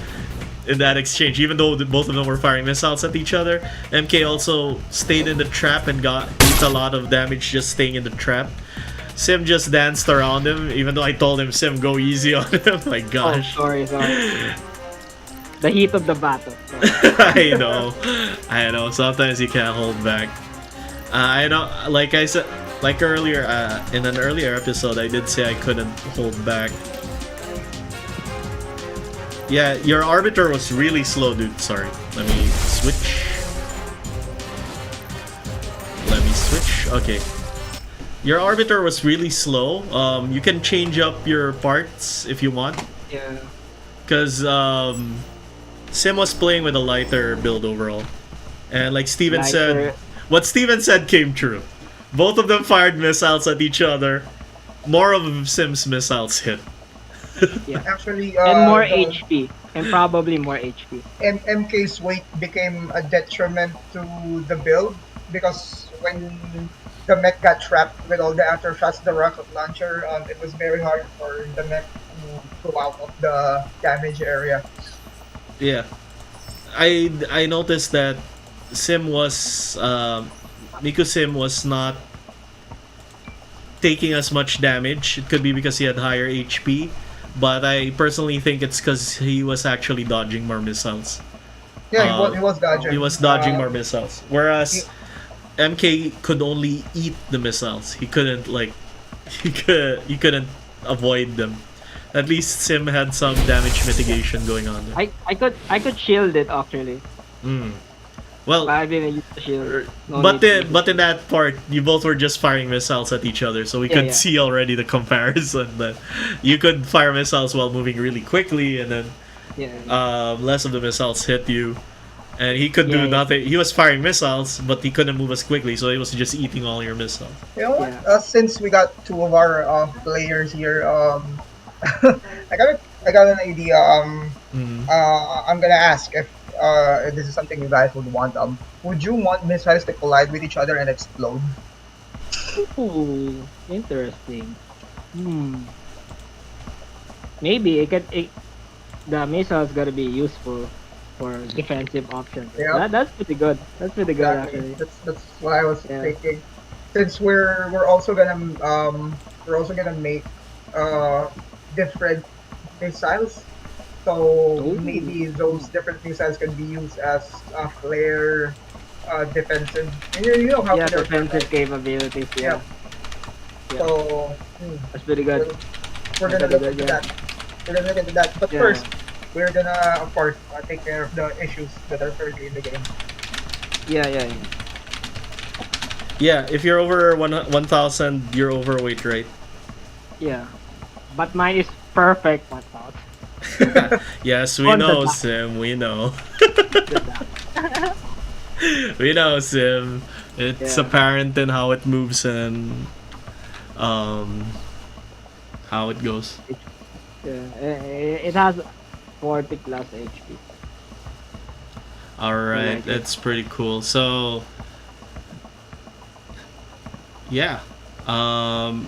in that exchange. Even though both of them were firing missiles at each other, MK also stayed in the trap and got hit a lot of damage just staying in the trap. Sim just danced around him, even though I told him, Sim, go easy on him. My Oh, gosh. sorry. The heat of the battle. I know. Sometimes you can't hold back. I know, like I said, like earlier, in an earlier episode, I did say I couldn't hold back. Yeah, your arbiter was really slow, dude. Sorry. Let me switch. Okay. Your arbiter was really slow. You can change up your parts if you want. Yeah. Because Sim was playing with a lighter build overall. And like Steven said, what Steven said came true. Both of them fired missiles at each other. More of Sim's missiles hit. Yeah. Actually, And more HP. And probably more HP. MK's weight became a detriment to the build because when the mech got trapped with all the aftershots, the rocket launcher, it was very hard for the mech to go out of the damage area. Yeah. I noticed that Sim was Miku Sim was not taking as much damage. It could be because he had higher HP, but I personally think it's because he was actually dodging more missiles. Yeah, he was dodging. He was dodging more missiles, whereas MK could only eat the missiles. He couldn't he couldn't avoid them. At least Sim had some damage mitigation going on there. I could shield it actually. Well, But I didn't use the shield. No but need to but in that part, you both were just firing missiles at each other, so we Yeah, could yeah. see already the comparison that you could fire missiles while moving really quickly, and then Yeah. less of the missiles hit you, and he could do Yeah, yeah. nothing. He was firing missiles, but he couldn't move as quickly, so he was just eating all your missiles. You know what? Yeah. Since we got two of our players here, I got an idea. I'm gonna ask if this is something you guys would want. Would you want missiles to collide with each other and explode? Ooh, interesting. Maybe the missile's gotta be useful for defensive options. Yeah. That's pretty good. That's pretty good Exactly. actually. That's what I was Yeah. thinking. Since we're also gonna make different missiles. So Ooh. maybe those different missiles can be used as flare defensive. And you know how Yeah, they're defensive capabilities. Yeah, So that's pretty good. we're gonna That's look into yeah. that. We're gonna look into that. But Yeah. first, we're gonna of course take care of the issues that are currently in the game. Yeah. Yeah, if you're over 1,000, you're overweight, right? Yeah. But mine is perfect 1,000. Yes, we On the know, dot. Sim. We know. We know, Sim. It's Yeah. apparent in how it moves and how it goes. Yeah, it has 40 plus HP. All right, like it. that's pretty cool. So, yeah, my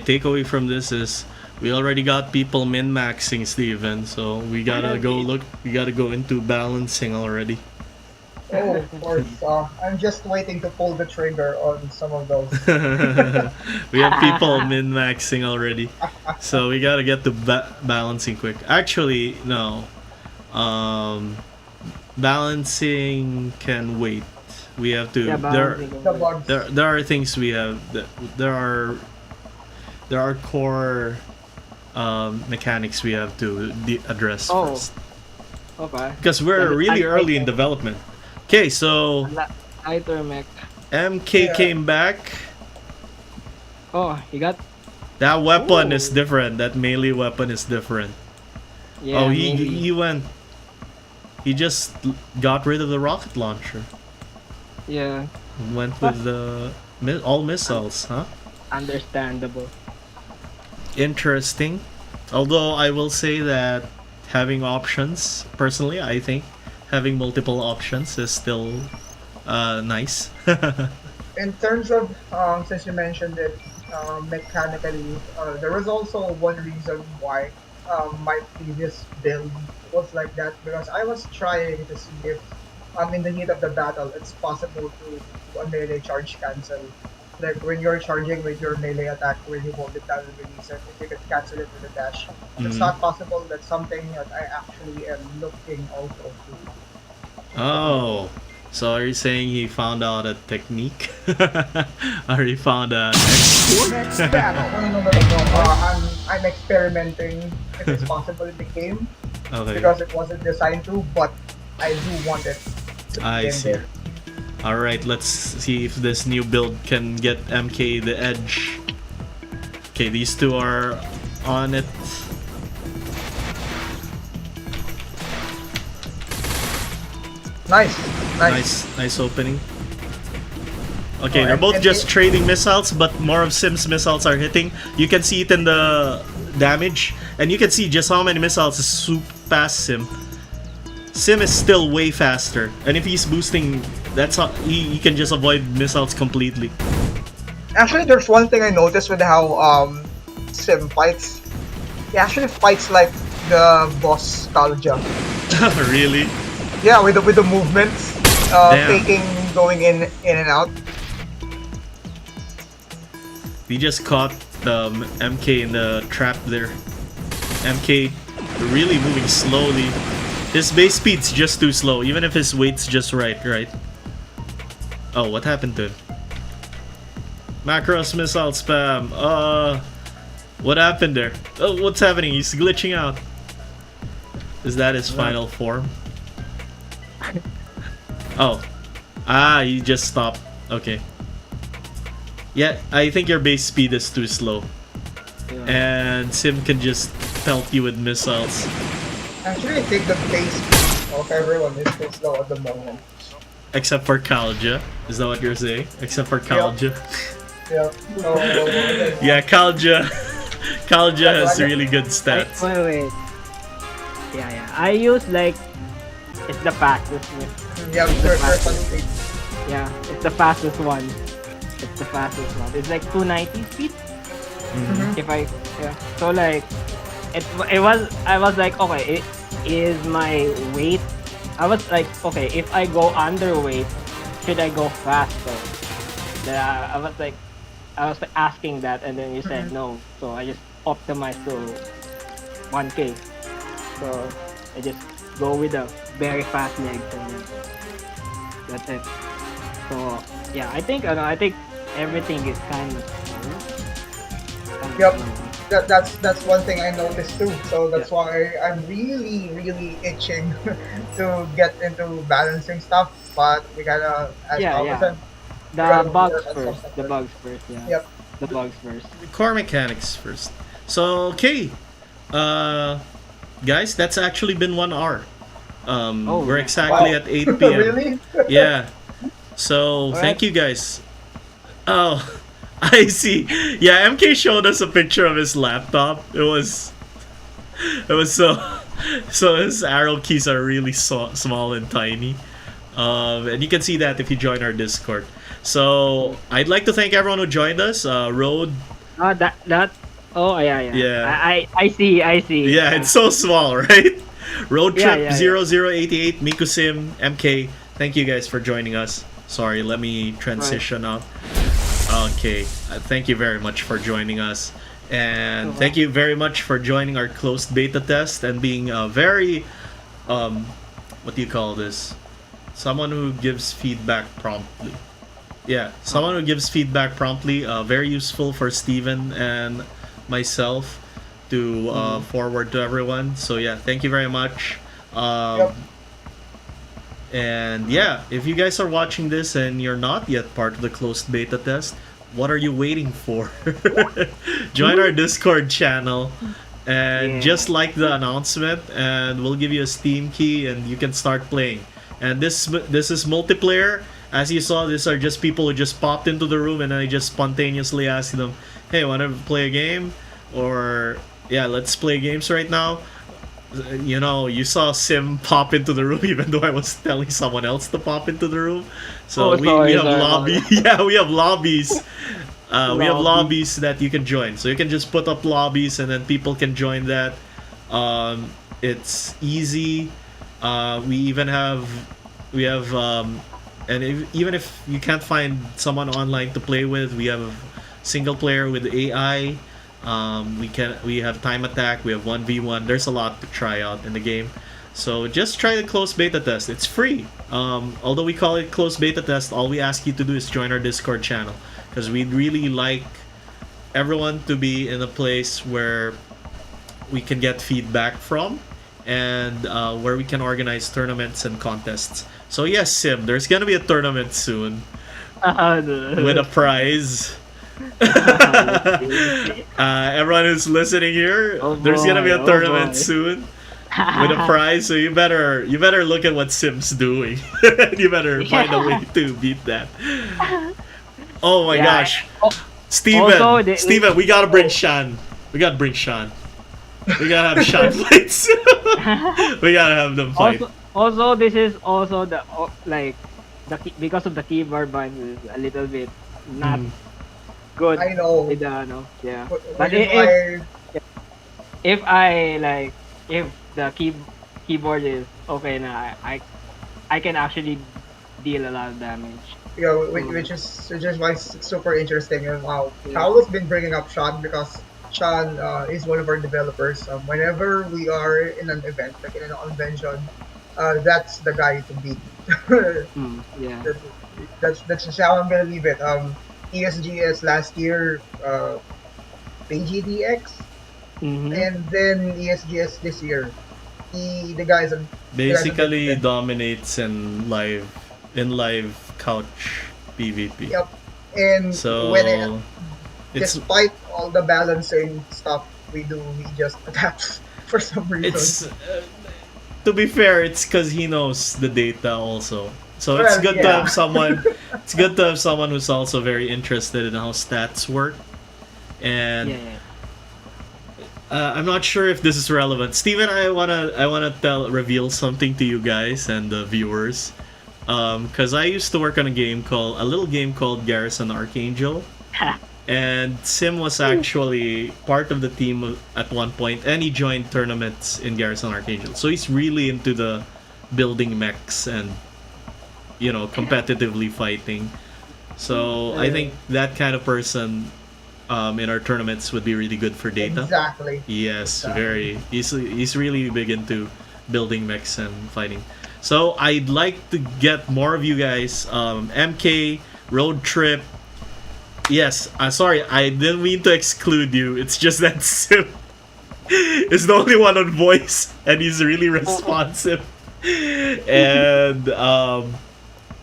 takeaway from this is we already got people min-maxing Steven, so we gotta go look. We gotta go into balancing already. Oh, of course. I'm just waiting to pull the trigger on some of those. We have people min-maxing already, so we gotta get to balancing quick. Actually, no. Balancing can wait. We have to. Yeah, balancing The can bugs. There are things we have. There are core mechanics we have to address Oh. first Okay. because we're really early in development. Okay, so Lighter mech. MK Yeah. came back. Oh, he got. That weapon Ooh. is different. That melee weapon is different. Yeah, Oh, maybe. he went. He just got rid of the rocket launcher. Yeah, Went with the all missiles, huh? understandable. Interesting. Although I will say that having options, personally, I think having multiple options is still nice. In terms of, since you mentioned it, mechanically, there was also one reason why my previous build was like that because I was trying to see if in the heat of the battle it's possible to do a melee charge cancel. Like when you're charging with your melee attack, when you hold it down and release it, if you can cancel it with a dash. It's not possible. That's something that I actually am looking also to. Oh, so are you saying he found out a technique? Or he found a export? Next battle. No. I'm experimenting if it's possible in the game Okay, because it wasn't designed to, but I do want it. I see. Alright, let's see if this new build can get MK the edge. Okay, these two are on it. Nice opening. Okay, they're both just trading missiles, but more of Sim's missiles are hitting. You can see it in the damage, and you can see just how many missiles swoop past Sim. Sim is still way faster, and if he's boosting, that's how he can just avoid missiles completely. Actually, there's one thing I noticed with how Sim fights. He actually fights like the boss Nostalgia. Really? Yeah, with the movements, faking, going in and out. We just caught MK in the trap there. MK really moving slowly. His base speed's just too slow, even if his weight's just right. Oh, what happened to him? Macros missile spam. What happened there? Oh, what's happening? He's glitching out. Is that his final form? Oh. He just stopped. Okay. Yeah, I think your base speed is too slow. Yeah. And Sim can just pelt you with missiles. Actually, I think the base speed of everyone is too slow at the moment. Except for Kalja. Is that what you're saying? Except for Kalja. Yeah. Yeah, Kalja. Kalja has really good stats. Wait. Yeah. I use like it's the fastest. Yeah, first on stage. Yeah, it's the fastest one. It's like 290 speed. If I so like I was like, okay, it is my weight. I was like, okay, if I go underweight, should I go faster? I was like asking that, and then you said no, so I just optimized to 1K. So I just go with the very fast legs, and then that's it. So yeah, I think everything is kind of Yep. That's one thing I noticed too. So that's why I'm really itching to get into balancing stuff. But we gotta The bugs first. Yeah. Yep. The bugs first. Core mechanics first. So okay, guys, that's actually been 1 hour. We're exactly at 8 p.m. Really? Yeah. So thank you guys. Oh, I see. Yeah, MK showed us a picture of his laptop. It was so his arrow keys are really small and tiny. And you can see that if you join our Discord. So I'd like to thank everyone who joined us. Road. Oh yeah. Yeah. I see. Yeah, it's so small, right? Road Trip 0088, Mikusim, MK. Thank you guys for joining us. Sorry, let me transition out. Okay, thank you very much for joining us, and thank you very much for joining our closed beta test and being a very what do you call this? Someone who gives feedback promptly. Yeah, someone who gives feedback promptly. Very useful for Steven and myself to forward to everyone. So yeah, thank you very much. And yeah, if you guys are watching this and you're not yet part of the closed beta test, what are you waiting for? Join our Discord channel and just like the announcement, and we'll give you a Steam key and you can start playing. And this is multiplayer. As you saw, these are just people who just popped into the room, and I just spontaneously asked them, hey, want to play a game? Or yeah, let's play games right now. You know, you saw Sim pop into the room even though I was telling someone else to pop into the room. So we have lobby. Yeah, we have lobbies. We have lobbies that you can join. So you can just put up lobbies and then people can join that. It's easy. We even have we have and even if you can't find someone online to play with, we have single player with AI. We have time attack. We have 1v1. There's a lot to try out in the game. So just try the closed beta test. It's free. Although we call it closed beta test, all we ask you to do is join our Discord channel, because we'd really like everyone to be in a place where we can get feedback from, and where we can organize tournaments and contests. So yes, Sim, there's gonna be a tournament soon with a prize. Everyone who's listening here, there's gonna be a tournament soon with a prize. So you better look at what Sim's doing. You better find a way to beat that. Oh my gosh, Steven, we gotta bring Shan. We gotta have Shan fights. We gotta have them fight. Also, this is also the because of the keyboard button is a little bit not good. I know. With the, yeah. But But if the keyboard is okay na, I can actually deal a lot of damage. yeah, which is why it's super interesting. And Paolo's been bringing up Sean because Sean is one of our developers. Whenever we are in an event, like in a convention, that's the guy to beat. Yeah. That's just how I'm gonna leave it. ESGS last year, PGDX, and then ESGS this year. The guys are Basically dominates in live couch PvP. Yep. And So despite all the balancing stuff we do, we just attack for some reason. it's to be fair, it's because he knows the data also. So it's good to have someone. It's good to have someone who's also very interested in how stats work. And I'm not sure if this is relevant, Steven. I wanna reveal something to you guys and the viewers. Because I used to work on a little game called Garrison Archangel, and Sim was actually part of the team at one point, and he joined tournaments in Garrison Archangel. So he's really into the building mechs and competitively fighting. So I think that kind of person in our tournaments would be really good for data. Exactly. Yes, very. He's really big into building mechs and fighting. So I'd like to get more of you guys. MK, Road Trip. Yes, sorry, I didn't mean to exclude you. It's just that Sim is the only one on voice, and he's really responsive.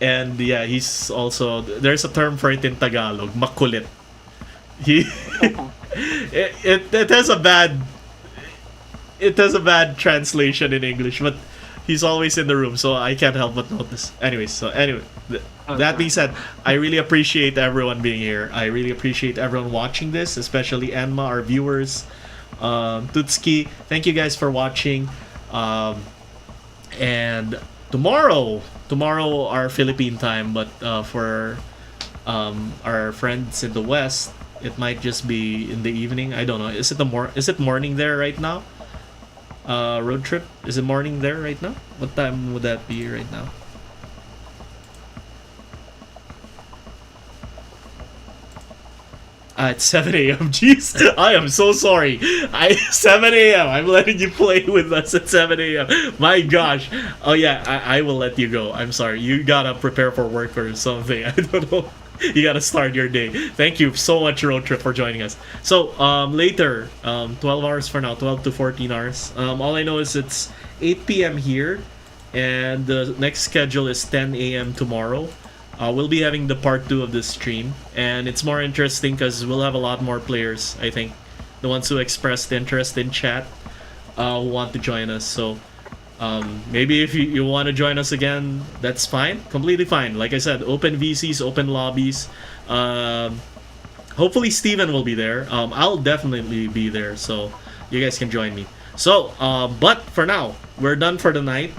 And yeah, he's also, there's a term for it in Tagalog, makulit. He it has a bad translation in English, but he's always in the room, so I can't help but notice. Anyway, that being said, I really appreciate everyone being here. I really appreciate everyone watching this, especially Enma, our viewers, Tutski. Thank you guys for watching. And tomorrow our Philippine time, but for our friends in the West, it might just be in the evening. I don't know. Is it morning there right now? Road Trip, is it morning there right now? What time would that be right now? It's 7 a.m. Jeez, I am so sorry. 7 a.m. I'm letting you play with us at 7 a.m. My gosh. Oh yeah, I will let you go. I'm sorry. You gotta prepare for work or something. I don't know. You gotta start your day. Thank you so much, Road Trip, for joining us. So later, 12 hours for now, 12 to 14 hours. All I know is it's 8 p.m. here, and the next schedule is 10 a.m. tomorrow. We'll be having the part 2 of this stream, and it's more interesting because we'll have a lot more players. I think the ones who expressed interest in chat want to join us. So maybe if you want to join us again, that's fine, completely fine. Like I said, open VCs, open lobbies. Hopefully Steven will be there. I'll definitely be there, so you guys can join me. So but for now, we're done for the night.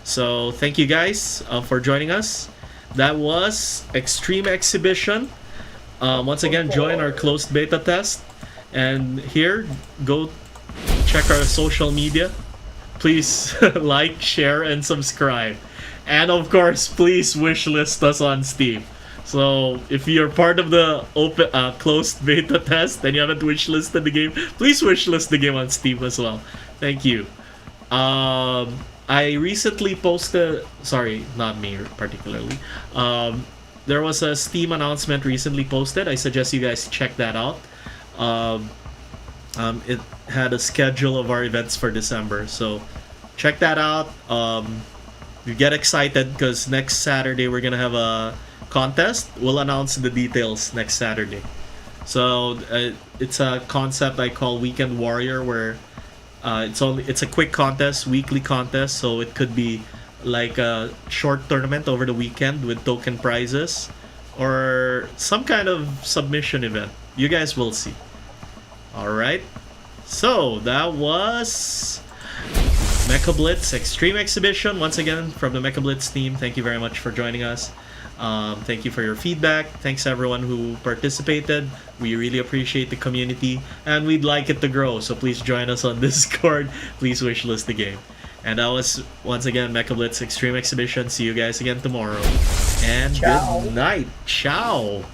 So thank you guys for joining us. That was Extreme Exhibition. Once again, join our closed beta test, and here, go check our social media. please like, share, and subscribe. And of course, please wishlist us on Steam. So if you're part of the open closed beta test and you haven't wishlisted the game, please wishlist the game on Steam as well. Thank you. I recently posted, sorry, not me particularly. There was a Steam announcement recently posted. I suggest you guys check that out. It had a schedule of our events for December, so check that out. You get excited because next Saturday we're gonna have a contest. We'll announce the details next Saturday. So it's a concept I call Weekend Warrior, where it's a quick contest, weekly contest. So it could be like a short tournament over the weekend with token prizes, or some kind of submission event. You guys will see. All right. So that was Mecha Blitz Extreme Exhibition. Once again, from the Mecha Blitz team, thank you very much for joining us. Thank you for your feedback. Thanks everyone who participated. We really appreciate the community, and we'd like it to grow. So please join us on Discord. Please wishlist the game. And that was, once again, Mecha Blitz Extreme Exhibition. See you guys again tomorrow. And Ciao. good night. Ciao.